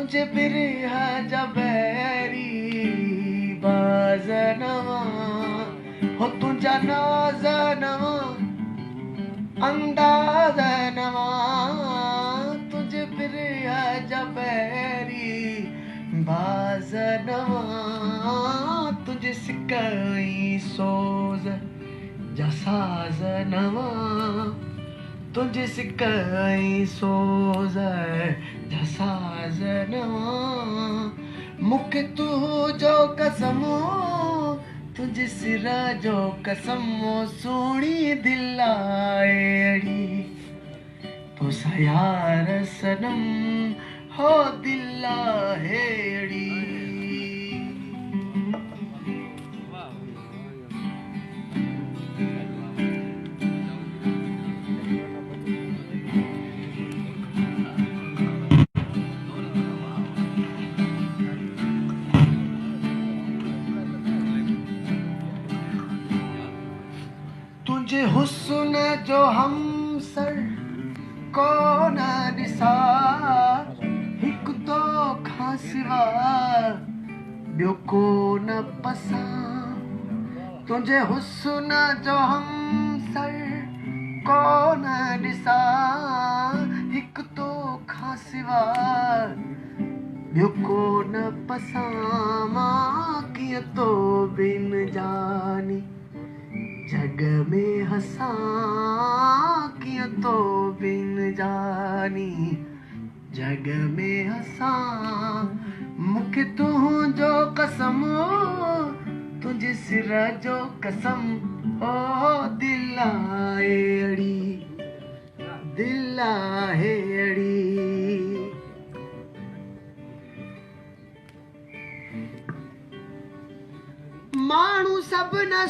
तुझे बिरह जबैरी बाज़नवा हो तुझा नाज़नवा अंदाज़नवा तुझे बिरह जबैरी बाज़नवा तुझे सिकाई सोज़ जसाज़नवा तुझे सिकाई सोज़ जसाज़नवा मुखे तू जो कसमो तुझे सिरा जो कसमो सोणी दिलाएड़ी तो सयार सनम हो दिलाएड़ी तुझे हुस्न जो हम सर को न ॾिसा हिकु तो खां सिवा ॿियो को न पसा तुझे हुस्न जो हम सर को न ॾिसा हिकु तो खां सिवा ॿियो को न पसा मां कीअं तो बिन जानी जग में हंसा कीअं तो बिन जानी जग में हंसा मूंखे तुंहिंजो कसम तुंहिंजे सिर जो कसम ओ दिल आहे अड़ी माण्हू सभु न